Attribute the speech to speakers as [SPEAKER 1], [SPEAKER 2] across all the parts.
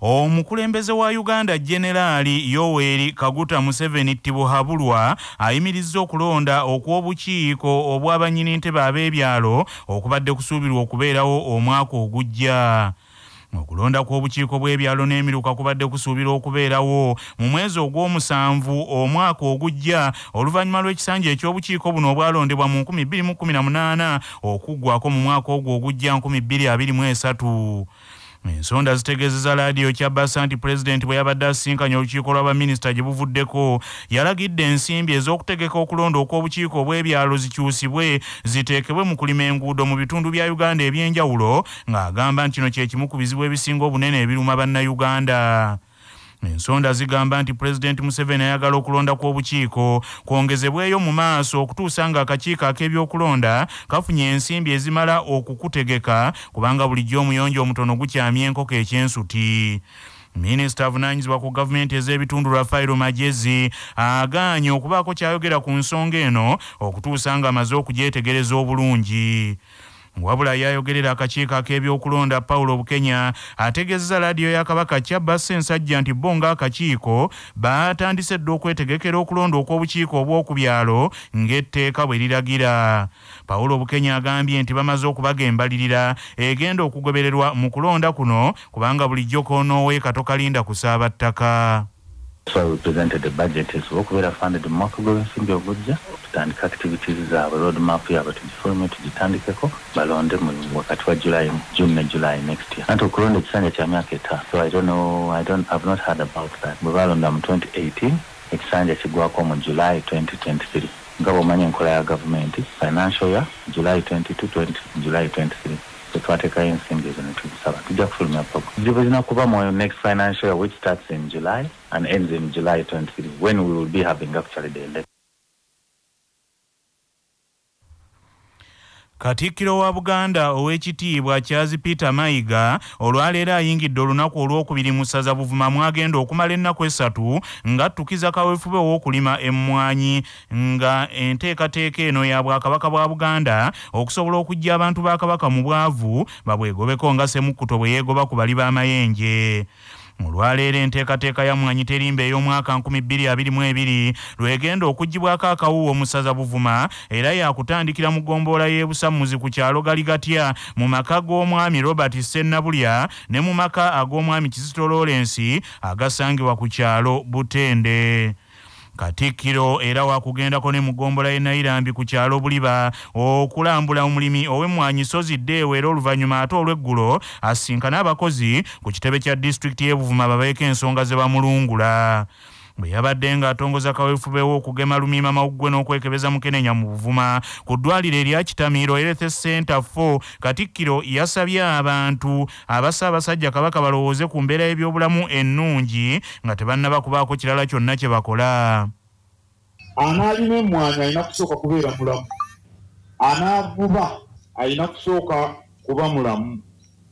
[SPEAKER 1] Omukulembeze wa Uganda Generali Yoweri Kaguta Museven Tibuhabulwa ayimiriza okulonda okw'obukiiko obw'abanyini ntebe ab'ebyalo okubadde kusuubirwa okubeerawo omwaka ogujja. Okulonda kw'obukiiko bw'ebyalo n'emiruka kubadde kusuubirwa okubeerawo mu mwezi ogw'omusanvu omwaka ogujja oluvannyuma lw'ekisanja eky'obukiiko buno obwalondebwa mu 2018 okuggwako mu mwaka ogwo ogujja 2023. Ensonda zitegeezezza laadiyo Kyabasa nti Pulezidenti bwe yabadde asisinkanye olukiiko lw'abaminisita gye buvuddeko yalagidde ensimbi ez'okutegeka okulonda okw'obukiiko obw'ebyalo zikyusibwe ziteekebwe mu kulima enguudo mu bitundu bya Uganda eby'enjawulo ng'agamba nti kino kye kimu ku bizibu ebisinga obunene ebiruma bannayuganda. Ensonda zigamba nti Pulezidenti Museven ayagala okulonda kw'obukiiko kwongezebweyo mu maaso okutuusa nga akakiiko ak'ebyokulonda kafunye ensimbi ezimala okukutegeka kubanga bulijjo omuyonjo omutono gukyamya enkoko ekyensuti. Minisita avunaanyizibwa ku gavumenti ez'ebitundu Rafael Magezi agaanye okubaako kyayogera ku nsonga eno okutuusa nga amaze okugyetegereza obulungi. Wabula yayogerera akakiiko ak'ebyokulonda Paulo Bukenya ategeezezza laadiyo ya Kabaka Kyabasa ensajja nti bo ng'akakiiko baatandise dda okwetegekera okulonda okw'obukiiko obw'okubyalo ng'etteeka bwe liragira. Paulo Bukenya agambye nti bamaze okubaga embalirira egenda okugobererwa mu kulonda kuno kubanga bulijjo koonooweeka tokalinda kusaaba ttaka.
[SPEAKER 2] So we presented the budget as well. Funded the market ensimbi obujja tutandika activities zaabwe roadmap yaabwe tugitandikeko balonde mu wakati wa June ne July next year. Anti okulonda ekisanja kya myaka 3. So I don't know, I've not heard about that. Bwe balonda mu 2018 ekisanja kigwako mu July 2023. Nga bw'omanyi enkola ya government financial year July 22 July 23. Twateka ensimbi ezo ne tubisaba tujja kufulumya program. Zibu zinakuba mu next financial year which starts in July and ends in July 23 when we will be having actually the election.
[SPEAKER 1] Katikkiro wa Buganda ow'ekitiibwa Kyazi Peter Mayiga olwaleero ayingidde olunaku olwokubiri mu ssaza Buvuma mwagenda okumala ennaku 3 ng'attukiza kaweefube w'okulima emmwanyi nga enteekateeka eno ya Bwakabaka bwa Buganda okusobola okuggya abantu ba Kabaka mu bwavu babwegobeko nga Ssemukkuto bwe yeegoba ku bali b'amayenje. Olwaleero enteekateeka ya mmwanyi terimba ey'omwaka 2022 lwegenda okuggibwako akawuwo mu ssaza Buvuma era yakutandikira mu ggombolola y'e Busamuzi ku kyalo Galigatya mu maka g'omwami Robert Sennabulya ne mu maka ag'omwami Kizito Lawrence agasangibwa ku kyalo Butende. Katikkiro era wakugendako ne mugombola ye Nairambi ku kyalo Buliba okulambula omulimi ow'emmwanyi Sozidde era oluvannyuma ate olw'eggulo asinkana abakozi ku kitebe kya disitulikiti y'e Buvuma babeeko ensonga ze bamulungula. Bwe yabadde ng'atongoza kaweefube w'okugema Lumiima Mawuggwe n'okwekebeza Mukenenya mu Buvuma ku ddwaliro erya Kitamiiro Health Center 4, Katikkiro yasabye abantu Abassaabasajja Kabaka balowooze ku mbeera y'ebyobulamu ennungi nga tebannaba kubaako kirala kyonna kye bakola.
[SPEAKER 3] Anaalima emmwanyi alina kusooka kubeera mulamu, anaavuba alina kusooka kuba mulamu,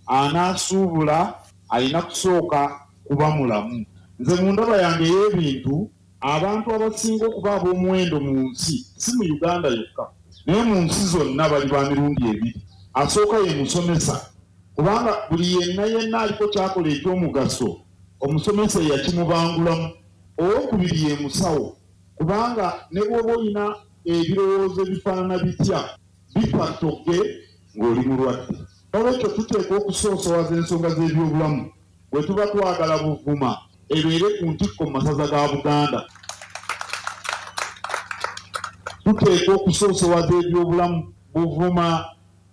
[SPEAKER 3] anaasuubula alina kusooka kuba mulamu. Nze mu ndaba yange y'ebintu abantu abasinga okuba ab'omuwendo mu nsi si mu Uganda yokka naye mu nsi zonna bali ba mirundi ebiri. Asooka ye musomesa kubanga buli yenna aliko kyakola eky'omugaso omusomesa yakimubangulamu. Owokubiri ye musawo kubanga ne bw'oba olina ebirowoozo ebifaanana bitya bipattoke ng'oli mulwadde. Olwekyo tuteeka okusoosowaza ensonga z'ebyobulamu bwe tuba twagala Buvuma ebeere ku ntikko mu masaza ga Buganda. Tuteeka okusoosowaza ebyobulamu. Buvuma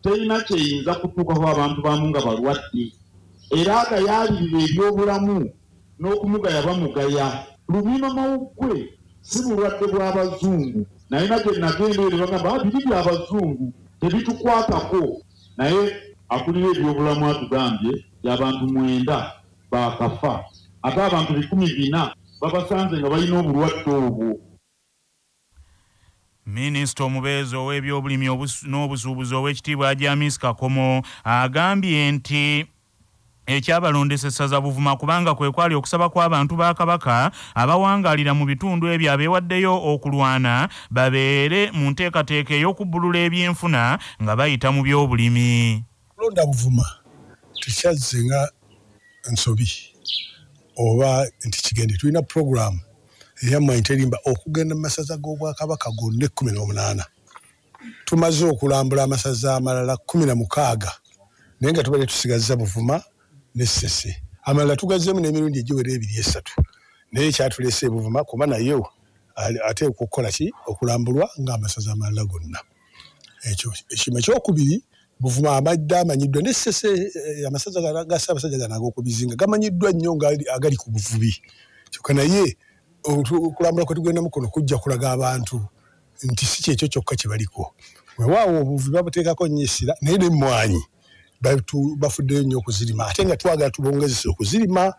[SPEAKER 3] terina kyeyinza kutuukako abantu bamu nga balwadde era agayaalirira ebyobulamu n'okumugaya bamugaya. Lumiima Mawuggwe si bulwadde bw'Abazungu naye nagye nagenda eri bagamba biri by'Abazungu tebitukwatako, naye akulira ebyobulamu atugambye y'abantu 9 baakafa ate abantu 1,400 babasanze nga balina obulwadde obwo.
[SPEAKER 1] Minisita omubeezi ow'ebyobulimi n'obusuubuzi ow'ekitiibwa James Kakomo agambye nti ekyabalondesa essaza Buvuma kubanga kwe kwali okusaba kw'abantu ba Kabaka abawangaalira mu bitundu ebyo abeewaddeyo okulwana babeere mu nteekateeka ey'okubbulula ebyenfuna nga bayita mu by'obulimi.
[SPEAKER 4] Kulonda Buvuma tukyazze nga nsobi oba nti kigende tulina program eyammanyi terimba okugenda mu masaza g'obwakabaka gonna 18 tumaze okulambula amasaza amalala 16 naye nga tubadde tusigazza Buvuma ne Ssese amalala tugazeemu n'emirundi egiwera 2-3 naye kyatuleese Buvuma kuba nayo ate okukola ki okulambulwa ng'amasaza amalala gonna ekyo ekima kyokubiri Buvuma abadde amanyiddwa ne Ssese amasaza ga Ssaabasajja gano ag'okubizinga gamanyiddwa nnyo agali ku buvubi kyokka naye okulambula kwe tugenda mukono kujja kulaga abantu nti si kyekyo kyokka kye baliko weewaawo obuvubi babuteekako nnyo essira naye n'emmwanyi bafuddeyo nnyo okuzirima ate nga twagala tubongezesa okuzirima.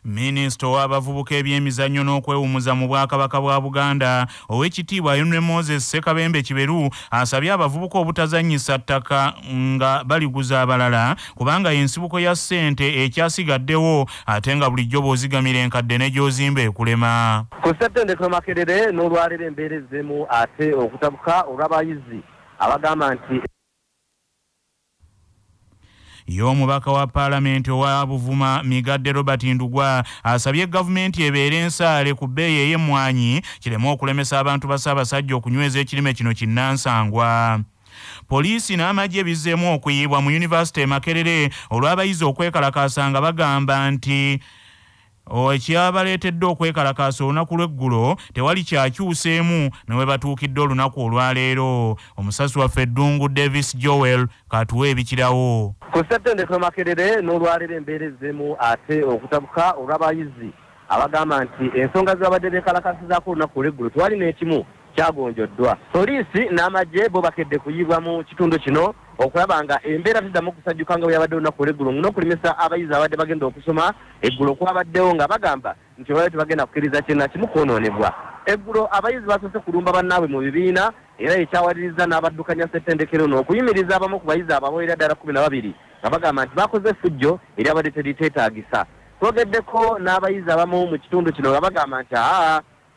[SPEAKER 1] Minisita w'abavubuka ebyemizannyo n'okwewumuza mu Bwakabaka bwa Buganda Oweekitiibwa Henry Moses Ssekabembe Kiberu asabye abavubuka obutazannyisa ttaka nga baliguza abalala kubanga ensibuko ya ssente ekyasigaddewo ate nga bulijjo bw'ozigamira enkadde ne gy'ozimba ekulema.
[SPEAKER 5] Ku ssettendekero Makerere n'olwaliro embeera ezzemu ate okutabuka olw'abayizi abagamba nti
[SPEAKER 1] y'omubaka wa Paalamenti owa Buvuma Migadde Robert Ndugwa asabye gavumenti ebeere ensaale ku bbeeyi ey'emmwanyi kireme okulemesa abantu ba Ssaabasajja okunyweza ekirime kino kinnansangwa. Poliisi n'amagye bizzeemu okuyibwa mu Yunivasite Makerere olw'abayizi okwekalakaasa nga bagamba nti ekyabaleetedde okwekalakaasa olunaku lw'eggulo tewali kyakyuseemu ne we batuukidde olunaku olwaleero. Omusasi waffe Ddungu Davis Joel katuwa ebikirawo.
[SPEAKER 5] Ku ssettendekero Makerere n'olwaliro embeera ezzemu ate okutabuka olw'abayizi abagamba nti ensonga z'abadde beekalakaasizaako olunaku lw'eggulo tewali n'ekimu kyagonjoddwa. Poliisi n'amagye bo bakedde kuyibwa mu kitundu kino okulaba nga embeera tiddamu okusajjuka nga bwe yabadde olunaku lw'eggulo n'okulimisa abayizi abadde bagenda okusoma eggulo kwabaddewo nga bagamba nti olwaliro tebagenda kukkiriza kyonna kimu kwonoonebwa. Eggulo abayizi basoose kulumba bannaabwe mu bibiina era ekyawaliriza n'abaddukanya ssettendekero n'okuyimiriza abamu ku bayizi abawerera ddala 12 nga bagamba nti bakoze effujjo eri abadde teriteetaagisa. Twogeddeko n'abayizi abamu mu kitundu kino nga bagamba nti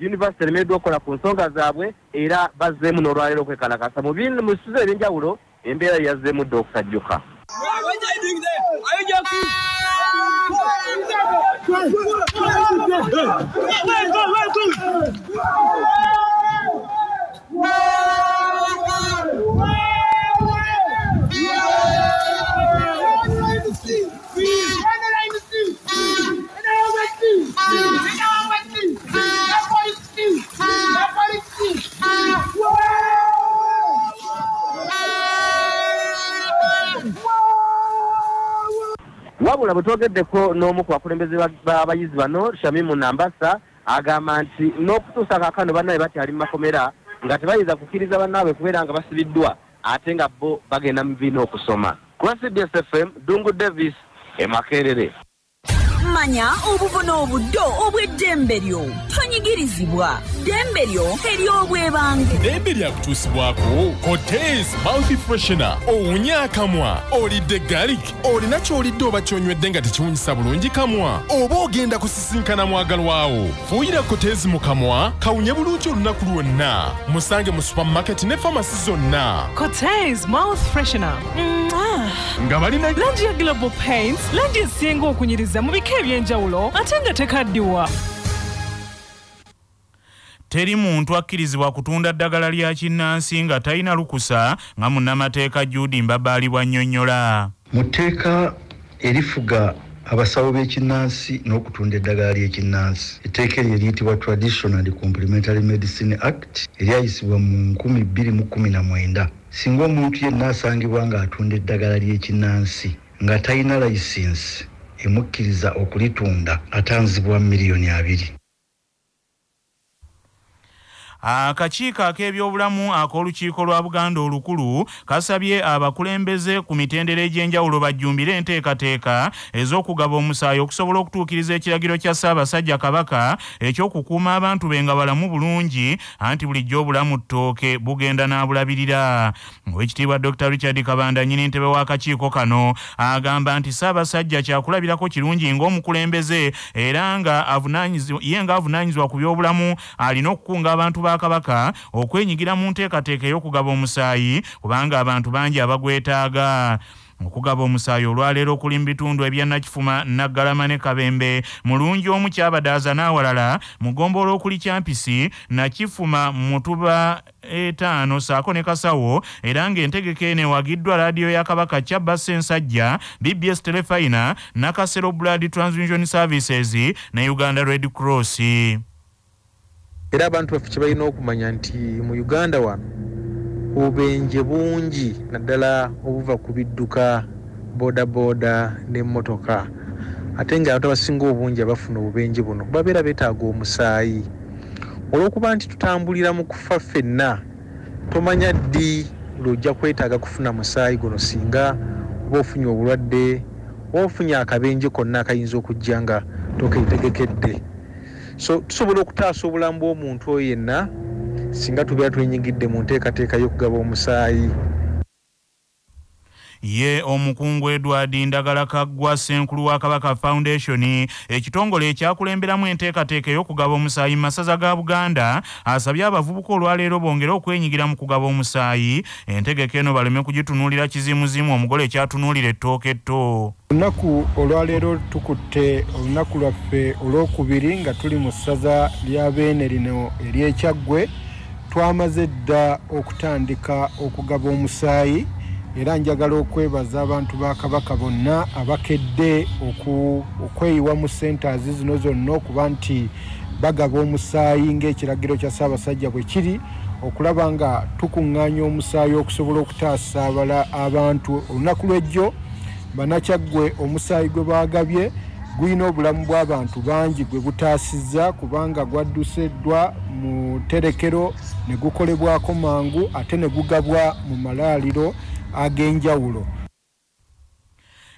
[SPEAKER 5] Yunivasite eremeddwa okukola ku nsonga zaabwe era bazzeemu n'olwaleero okwekalakaasa mu bisuzo ebyenjawulo embeera yazzeemu dda okusajjuka. Wabula bwe twogeddeko n'omu ku bakulembeze b'abayizi bano Shamimu Nambasa agamba nti n'okutuusa kaakano bannaabwe bakyali mu makomera nga tebayinza kukkiriza bannaabwe kubeera nga basibiddwa ate nga bo bagenda mu bibiina okusoma. Ku CBS FM Dungu Davis Makerere.
[SPEAKER 6] Manya obuvuna obuddo obw'eddembe lyo tonyigirizibwa ddembe lyo ery'obwebange
[SPEAKER 7] ddembe lyakutuusibwako Cortez Mouth Freshener owunya akamwa olidde garlic olina ky'olidde oba ky'onywedde nga tekiwunyisa bulungi kamwa oba ogenda kusisinkana mwagalwawo fuuyira Cortez mu kamwa kawunye bulungi olunaku lwonna musange mu supermarket ne pharmacy zonna.
[SPEAKER 8] Cortez Mouth Freshener
[SPEAKER 7] nga balina
[SPEAKER 8] langi ya Global Paints langi esinga okunyiriza mu bika ebyenjawulo ate nga tekaddiwa.
[SPEAKER 1] Teri muntu akkirizibwa kutunda ddagala lya kinnansi nga talina lukusa nga munnamateeka Judy Mbabaali bw'annyonnyola.
[SPEAKER 9] Mu tteeka erifuga abasawo b'ekinnansi n'okutunda eddagala ly'ekinnansi etteeka eryo eriyitibwa Traditional and Complementary Medicine Act eryayisibwa mu 2019 singa omuntu yenna asangibwa ng'atunda eddagala ly'ekinnansi nga talina layisinsi emukkiriza okulitunda atanzibwa $2,000,000.
[SPEAKER 1] Akakiiko ak'ebyobulamu ak'olukiiko lwa Buganda olukulu kasabye abakulembeze ku mitendera egy'enjawulo bajjumbire enteekateeka ez'okugaba omusaayi okusobola okutuukiriza ekiragiro kya Ssaabasajja Kabaka eky'okukuuma abantu be nga balamu bulungi anti bulijjo obulamu ttooke bugenda n'abulabirira. Oweekitiibwa Dr. Richard Kabanda nnyini ntebe w'akakiiko kano agamba nti Ssaabasajja kyakulabirako kirungi ng'omukulembeze era nga avunaanyizibwa ku byobulamu alina okukunga abantu Kabaka okwenyigira mu nteekateeka ey'okugaba omusaayi kubanga abantu bangi abagwetaaga. okugaba omusaayi olwaleero okuli mu bitundu ebya Nakifuma, Naggalama ne Kabembe, Mulungi omu Kyabadaaza n'awalala mu Ggombolola okuli Kyampisi, Nakifuma, Mutuba 5 saako ne Kasawo, era ng'entegeka eno ewagiddwa laadiyo ya Kabaka Kyabba Ssensajja, BBS Telefina, Nakasero Blood Transfusion Services ne Uganda Red Cross.
[SPEAKER 10] Era abantu baffe kye balina okumanya nti mu Uganda wano obubenje bungi naddala obuva ku bidduka bodaboda n'emmotoka, ate ng'abantu abasinga obungi abafuna obubenje buno babeera beetaaga omusaayi. Olw'okuba nti tutambulira mu kufa ffenna, tomanya ddi lw'ojja kwetaaga kufuna musaayi guno singa oba ofunye obulwadde oba ofunye akabenje konna akayinza okujja nga tokeetegekedde. So tusobola okutaasa obulamu bw'omuntu oyo yenna singa tubeera twenyigidde mu nteekateeka y'okugaba omusaayi.
[SPEAKER 1] Ye omukungu Edward Ndagala Kaggwa, Ssenkulu wa Kabaka Foundation, ekitongole ekyakulemberamu enteekateeka y'okugaba omusaayi mu masaza ga Buganda, asabye abavubuka olwaleero bongere okwenyigira mu kugaba omusaayi. Entegeka eno baleme kugitunuulira kizimuzimu omugole kyatunuulira ettooke etto.
[SPEAKER 11] Olunaku olwaleero tukutte olunaku lwaffe olwokubiri nga tuli mu ssaza lya Beene lino ery'Ekyaggwe. Twamaze dda okutandika okugaba omusaayi, era njagala okwebaza abantu ba Kabaka bonna abakedde okweyiwa mu centers zino zonna okuba nti bagaba omusaayi ng'ekiragiro kya Ssaabasajja bwe kiri, okulaba nga tukuŋŋaanya omusaayi okusobola okutaasa abantu. Olunaku lw'ejjo Bannakyaggwe omusaayi gwe baagabye gulina obulamu bw'abantu bangi gwe butaasizza, kubanga gwadduseddwa mu terekero ne gukolebwako mangu ate ne gugabwa mu malaaliro ag'enjawulo.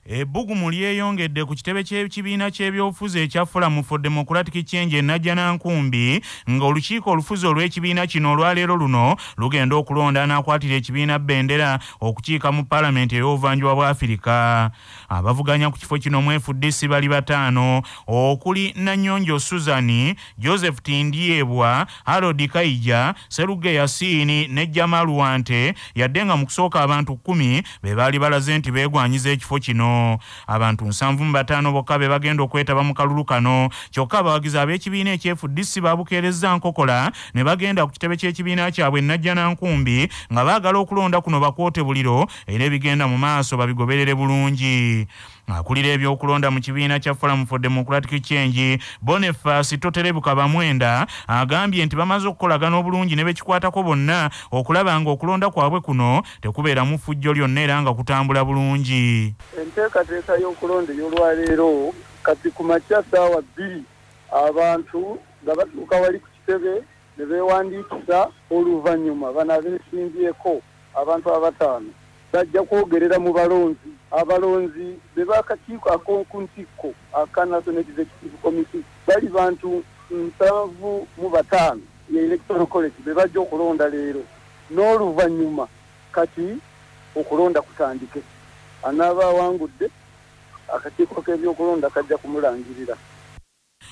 [SPEAKER 1] Ebbugumu lyeyongedde ku kitebe ky'ekibiina ky'ebyobufuzi ekya Forum for Democratic Change Najjanankumbi, ng'olukiiko olufuzi olw'ekibiina kino olwaleero luno lugenda okulonda n'akwatira ekibiina bbendera okukiika mu Paalamenti ey'obuvanjuba bwa Afirika. Abavuganya ku kifo kino mu FDC bali 5 okuli Nanyonjo Suzani, Joseph Tindyebwa, Harold Kaija, Seruge Yasini ne Jamal Wante, yadde nga mu kusooka abantu 10 be baali balaze nti beegwanyiza ekifo kino. Abantu 75 bokka be bagenda okwetaba mu kalulu kano, kyokka abawagizi ab'ekibiina ekyefuddisi babukeerezza nkokola ne bagenda ku kitebe ky'ekibiina kyabwe Najjanankumbi nga baagala okulonda kuno bakwote buliro era ebigenda mu maaso babigoberere bulungi. Akulira ebyokulonda mu kibiina kya Forum for Democratic Change, Boniface Toterebuka Bamwenda, agambye nti bamaze okukolagana obulungi ne bekikwatako bonna okulaba nga okulonda kwabwe kuno tekubeera mu ffujjo lyonna era nga kutambula bulungi.
[SPEAKER 12] Enteekateeka y'okulonda ey'olwaleero kati ku makya ssaawa 2 abantu nga batuuka wali ku kitebe ne beewandiikisa, oluvannyuma bano abeesimbyeko abantu 5 bajja kwogerera mu balonzi. Abalonzi be bakakiiko ak'oku ntikko aka National Executive Committee bali bantu 75 ye Electoral College be bajja okulonda leero, n'oluvannyuma kati okulonda kutandike. Anaaba awangudde akakiiko k'ebyokulonda kajja kumulangirira.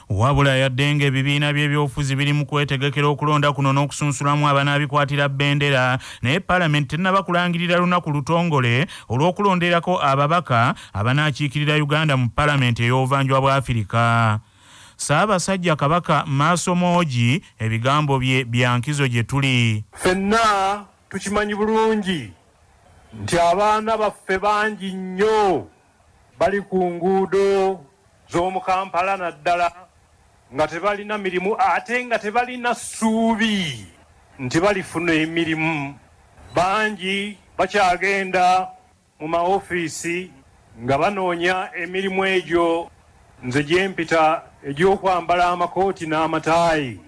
[SPEAKER 1] Wabula yadde ng'ebibiina by'ebyobufuzi biri mu kwetegekera okulonda kuno n'okusunsulamu abanaabikwatira bbendera, naye Paalamenti tennaba kulangirira lunaku lutongole olw'okulonderako ababaka abanaakiikirira Uganda mu Paalamenti ey'obuvanjuba bwa Afirika. Ssaabasajja Kabaka Maaso Moogi, ebigambo bye bya nkizo gye tuli.
[SPEAKER 11] Ffenna tukimanyi bulungi nti abaana baffe bangi nnyo bali ku nguudo z'omu Kampala naddala nga tebalina mirimu ate nga tebalina ssuubi nti balifuna emirimu. Bangi bakyagenda mu maofiisi nga banoonya emirimu egyo nze gyempita egy'okwambala amakooti n'amataayi.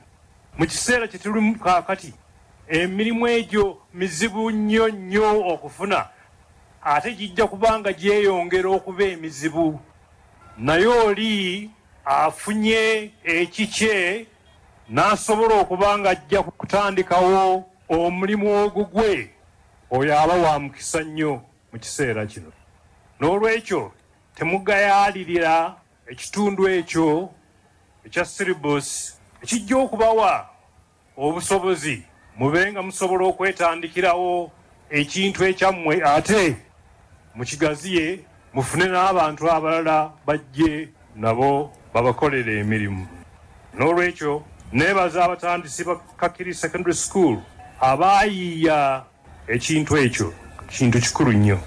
[SPEAKER 11] Mu kiseera kye tulimu kaakati emirimu egyo mizibu nnyo nnyo okufuna, ate gijja kubanga gyeyongera okuba emizibu. Naye oli afunye ekikye n'asobola okuba nga ajja kutandikawo omulimu ogugwe, oyo aba wa mukisa nnyo mu kiseera kino. N'olwekyo temugayaalirira ekitundu ekyo ekya Siribos ekijja okubawa obusobozi mube nga musobola okwetandikirawo ekintu ekyammwe ate
[SPEAKER 13] mukigaziye mufune n'abantu abalala bajje nabo babakolere emirimu. N'olwekyo neebaza abatandisi ba Kakiri Secondary School abaayiiya ekintu ekyo kintu kikulu nnyo.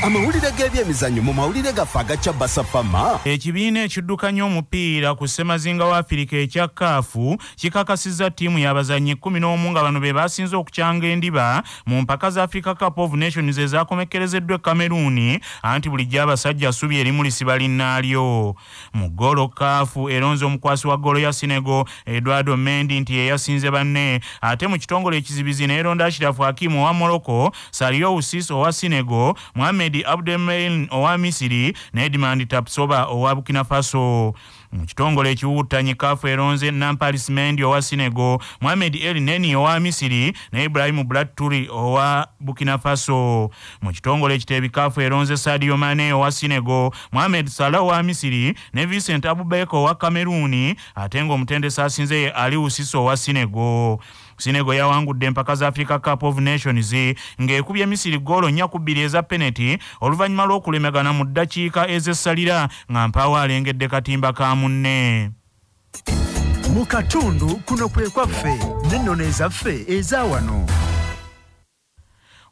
[SPEAKER 14] Amawulire g'ebyemizannyo mu mawulire gaffe agaca basafama.
[SPEAKER 1] Ekibiina ekiddukanya omupiira ku ssemazinga wa Afirika ekya kaafu kikakasizza ttiimu y'abazannyi 11 nga bano be basinze okukyanga endiba mu mpaka za Africa Cup of Nations ezaakomekkerezeddwa Cameroon anti bulijjo abasajja ssubi erimu lisiba linnaalyo. Mu ggoolo kaafu eronze omukwasi wa ggoolo ya Senegal Eduardo Mendy nti ye yasinze banne, ate mu kitongole ekizibizi n'eronda Ashraf Hakim owa Morocco, Salio Usis owa Senegal, Mohamed Abdelmain owa Misiri ne Edmond Tapsoba owa Burkina Faso. Mu kitongole ekiwuutanye kaafu eronze Nampalys Mendy owa Senegal, Mohamed El Neni owa Misiri ne Ibrahim Blattouri owa Burkina Faso. Mu kitongole ekiteebi kaafu eronze Sadio Mane owa Senegal, Mohamed Salah owa Misiri ne Vincent Aboubakar owa Cameroon, ate ng'omutendesi asinze ye Aliou Cisse owa Senegal. Senegal yawangudde empaka za Africa Cup of Nations ng'ekubye Misiri ggoolo 4-2 eza penalty oluvannyuma lw'okulemagana mu ddakiika ez'essalira nga mpaawo alengedde katimba ka munne.
[SPEAKER 14] Mu katundu kuno kwe kwaffe n'ennono ezaffe eza wano.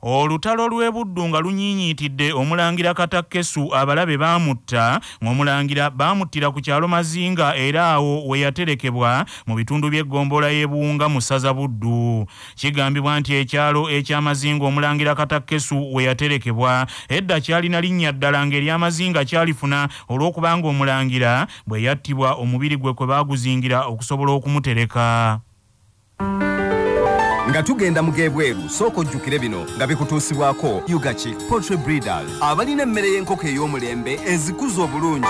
[SPEAKER 1] Olutalo lw'e Buddu nga lunyiinyiitidde omulangira Katakkesu abalabe baamutta, ng'omulangira baamuttira ku kyalo Mazinga era awo we yaterekebwa mu bitundu by'eggombolola y'e Buwunga mu ssaza Buddu. Kigambibwa nti ekyalo eky'Amazinga omulangira Katakkesu we yaterekebwa edda kyalina linnya ddala ng'ery'Amazinga kyalifuna olw'okubanga omulangira bwe yattibwa omubiri gwe kwe baaguzingira okusobola okumutereka.
[SPEAKER 14] Nga tugenda mugebweru soko ojjukire bino nga bikutuusibwako Ugachik Poultry Breeders abalina emmere y'enkoko ey'omulembe ezikuza obulungi.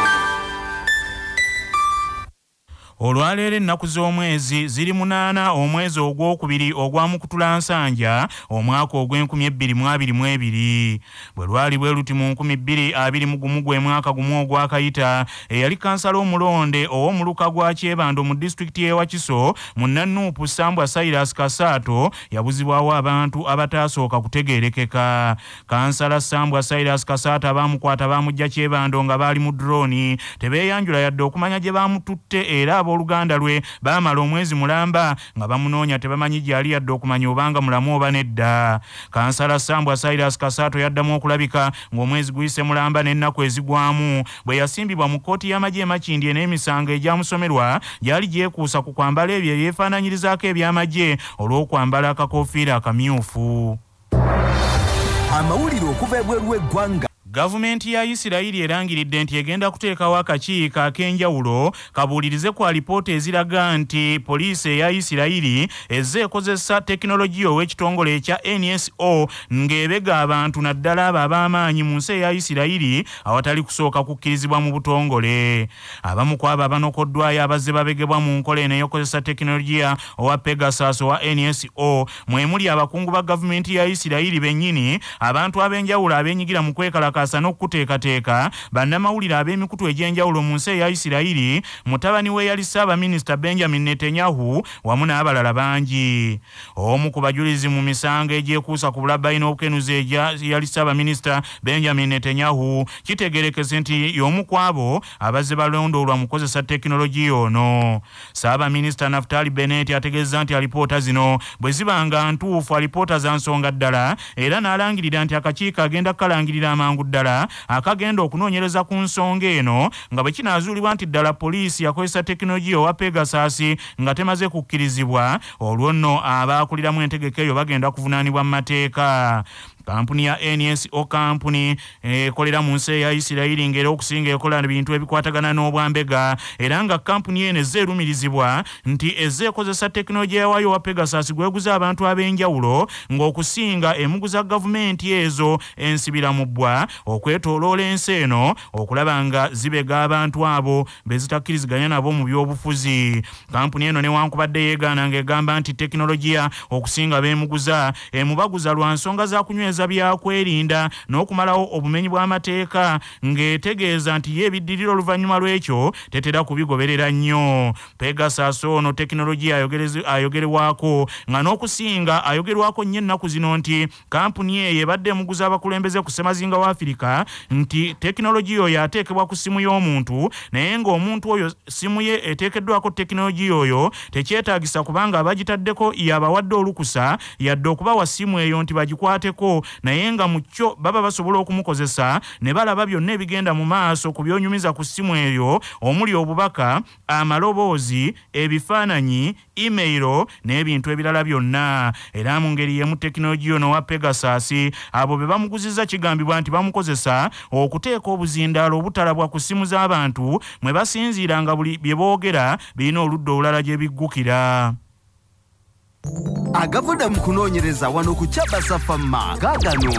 [SPEAKER 1] Olwaleero ennaku z'omwezi ziri 8 omwezi ogwokubiri ogwa Mukutulansanja omwaka ogw'2022 bwe lwali bwe luti mu 2021 gwe mwaka gumu ogwakayita eyali kansala omulonde ow'omuluka gwa Kyebando mu disitulikiti y'e Wakiso mu Nanuupu Sambwa Cyrus Kasaato yabuzibwawo abantu abatasooka kutegeerekeka. Kansala Sambwa Cyrus Kasaato abaamukwata baamujja Kyebando nga baali mu drone tebeeyanjula yadde okumanya gye baamututte era oluganda lwe baamala omwezi mulamba nga bamunoonya tebamanyi gyali yadde okumanya obanga mulamu oba nedda. Kansala Sambwa Cyrus Kasaato yaddamu okulabika ng'omwezi guyise mulamba n'ennaku ezigwamu bwe yasimbibwa mu kkooti y'amagye Makindye n'emisango egyamusomerwa gyali gyekuusa ku kwambala ebyo ebyefaananyirizaako eby'amagye olw'okwambala akakoofiira akamyufu.
[SPEAKER 14] Amawulire okuva ebweru w'eggwanga.
[SPEAKER 1] Gavumenti ya Isirayiri erangiridde nti egenda kuteekawo akakiiko ak'enjawulo kabuulirize ku alipoota eziraga nti poliisi eya Isirayiri ezze ekozesa tekinologiya ow'ekitongole ekya NSO ng'ebega abantu naddala abo ab'amaanyi mu nsi eya Isirayiri awatali kusooka kukkirizibwa mu butongole. Abamu ku abo abanokoddwayo abazze babegebwa mu nkola eno ey'okozesa tekinologiya owa Pegasus owa NSO mwemuli abakungu ba gavumenti ya Isirayiri bennyini, abantu ab'enjawulo abeenyigira mu kwekalaka n'okuteekateeka bannamawulire ab'emikutu egy'enjawulo mu nsi eya Isirayiri, mutabani we yali Ssaabaminisita Benjamin Netanyahu wamu n'abalala bangi. Omu ku bajulizi mu misango egyekuusa ku bulabbayi n'obukenuzi yali Ssaabaminisita Benjamin Netanyahu kitegerekese nti y'omu ku abo abazze balondoolwa mu kukozesa tekinologiya ono. Ssaabaminisita Naftali Bennett ategeezza nti alipoota zino bwe zibanga ntuufu alipoota za nsonga ddala era n'alangirira nti akakiiko agenda kukalangirira amangu ddala akagenda okunoonyereza ku nsonga eno nga bwe kinaazuulibwa nti ddala poliisi yakozesa tekinologiya owa Pegasus nga temaze kukkirizibwa, olwo nno abaakuliramu entegeka eyo bagenda kuvunaanibwa mu mateeka. Kampuni ya NSO kampuni ekolera mu nsi ya Isirayiri ng'era okusinga ekola ebintu ebikwatagana n'obwambega era nga kampuni eno ezze erumirizibwa nti ezze ekozesa tekinologiya waayo wa Pegasus gweguza abantu ab'enjawulo ng'okusinga emuguza gavumenti ezo ensibira mu bbwa okwetooloola ensi eno okulaba nga zibega abantu abo bezitakkiriziganya nabo mu by'obufuzi. Kampuni eno newankubadde yeegaana ng'egamba nti tekinologiya okusinga beemuguza emubaguza lwa nsonga za kunyweza n'okunyweza byakwerinda n'okumalawo obumenyi bw'amateeka ng'etegeeza nti ye ebiddirira oluvannyuma lw'ekyo tetera kubigoberera nnyo. Pegasus ono tekinologiya ayogerwako nga n'okusinga ayogerwako nnyo ennaku zino nti kampuni eyo ebadde emuguza abakulembeze ku ssemazinga wa Afirika nti tekinologiya oyo ateekebwa ku ssimu y'omuntu naye ng'omuntu oyo simu ye eteekeddwako tekinologiya oyo tekyetaagisa kubanga abagitaddeko yabawadde olukusa yadde okubawa simu eyo nti bagikwateko naye nga mu kyo baba basobola okumukozesa ne balaba byonna ebigenda mu maaso ku byonyumiza ku simu eyo omuli obubaka, amaloboozi, ebifaananyi, emailo n'ebintu ebirala byonna. Era mu ngeri y'emu tekinologiya ono wa Pegasus abo be bamuguzizza kigambibwa nti bamukozesa okuteeka obuzindaalo obutalabwa ku simu z'abantu mwe basinziira nga buli bye boogera birina oludda olulala gye biggukira.
[SPEAKER 14] Agavudde mu kunoonyereza wano ku Kyabasafama gaagano.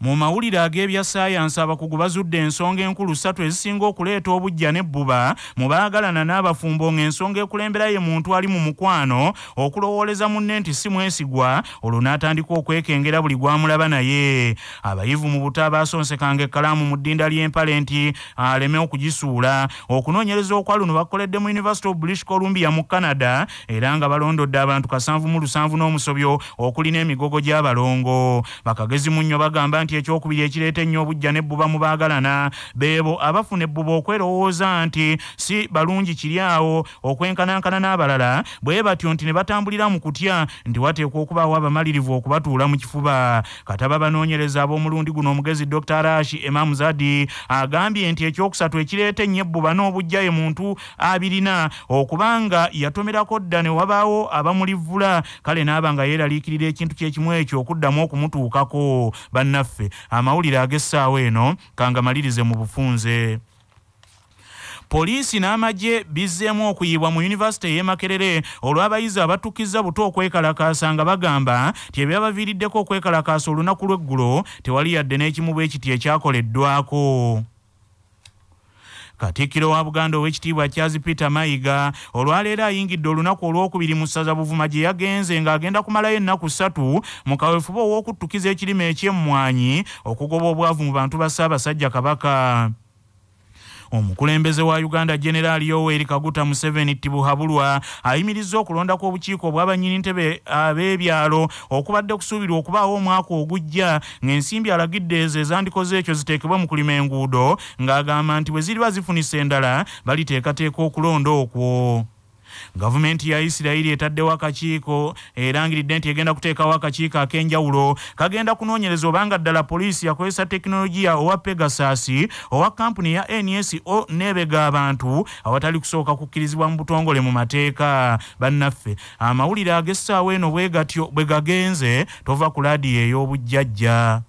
[SPEAKER 1] Mu mawulire ag'ebya saayansi abakugu bazudde ensonga enkulu 3 ezisinga okuleeta obujja n'ebbuba mu baagalana n'abafumbo ng'ensonga ekulembera ye muntu ali mu mukwano okulowooleza munne nti si mwesigwa olwo n'atandika okwekengera buli gwamulaba naye. Abayivu mu buto abaasonsekanga ekkalaamu mu ddinda ly'empale nti aleme okugisuula. Okunoonyereza okwa luno bakoledde mu University of British Columbia mu Canada era nga balondodde abantu 770 n'omusobyo okuli n'emigogo gy'abalongo. Bakagezi munnyo bagamba nti ekyokubiri ekireeta ennyo obujja n'ebbuba mu baagalana beebo abafuna ebbuba okwerowooza nti si balungi kiri awo okwenkanankana n'abalala bwe batyo nti ne batambulira mu kutya nti wateekwa okubaawo abamalirivu okubatuula mu kifuba. Kataba banoonyereza ab'omulundi guno omugezi Dr. Rashi Emamuzadi agambye nti ekyokusatu ekireeta ennyo ebbuba n'obujja ye muntu abirina okubanga yatomerako dda ne wabaawo abamulivvula kale n'aba nga yeeraliikirira ekintu kyekimu ekyo okuddamu okumutuukako. Bannaffe amawulire ag'essaawa eno kanga malirize mu bufunze. Poliisi n'amagye bizzeemu okuyibwa mu yunivasite y'e Makerere olw'abayizi abatukizza buto okwekalakaasa nga bagamba nti ebyabaviiriddeko okwekalakaasa olunaku lw'eggulo tewali yadde n'ekimu bwe kiti ekyakoleddwako. Katikkiro wa Buganda ow'ekitiibwa Charles Peter Mayiga olwaleero ayingidde olunaku olwokubiri mu ssaza Buvuma gye yagenze ng'agenda kumalayo ennaku 3 mu kaweefube ow'okuttukiza ekirime eky'emmwanyi okugoba obwavu mu bantu ba Ssaabasajja Kabaka. Omukulembeze wa Uganda General Yoweri Kaguta Museven Tibuhabulwa ayimirizza okulonda kw'obukiiko obw'abannyini ntebe ab'ebyalo okubadde kusuubirwa okubaawo omwaka ogujja ng'ensimbi alagidde ezo ezandikoze ekyo ziteekebwe mu kulima enguudo ng'agamba nti bwe ziriba zifunisa endala baliteekateeka okulonda okwo. Gavumenti ya Isirayiri etaddewo akakiiko erangiridde nti egenda kuteekawo akakiiko ak'enjawulo kagenda kunoonyereza obanga ddala poliisi yakozesa tekinologiya owa Pegasus owa kampuni ya NSO n'ebega abantu awatali kusooka kukkirizibwa mu butongole mu mateeka. Bannaffe amawulire ag'essaawa eno bwe gatyo bwe gagenze tova ku laadiyo ey'obujjajja.